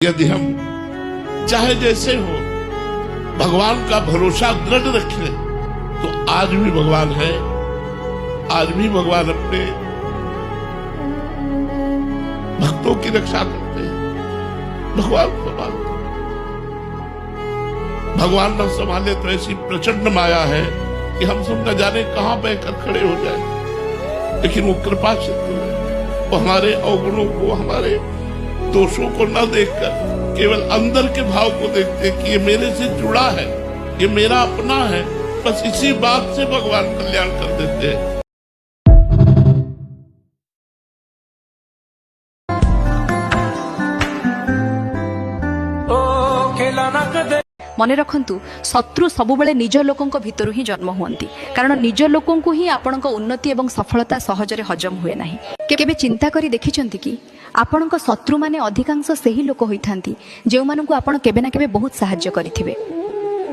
यदि हम चाहे जैसे हो भगवान का भरोसा दृढ़ रखें तो आज भी भगवान है, आज भी भगवान अपने भक्तों की रक्षा करते हैं। भगवान न संभाले तो ऐसी प्रचंड माया है कि हम सब न जाने कहां बहकर खड़े हो जाए, लेकिन वो कृपा सिंधु है। वो हमारे अवगुणों को, हमारे दोषों को न देखकर केवल अंदर के भाव को देखते कि ये मेरे से जुड़ा है, ये मेरा अपना है, बस इसी बात से भगवान कल्याण कर देते हैं। मने रखंतु शत्रु सबुबले निज लोकंक भितरु ही जन्म हुअंती, कारण निज लोकंकु ही आपणक उन्नति एवं सफलता सहजरे हजम हुए नाही। केबे चिंता करी देखिचंती कि आपणक शत्रु माने अधिकांश सही लोक होइथांती जेउ मानकु आपण केबे ना केबे बहुत सहाय्य करिथिबे।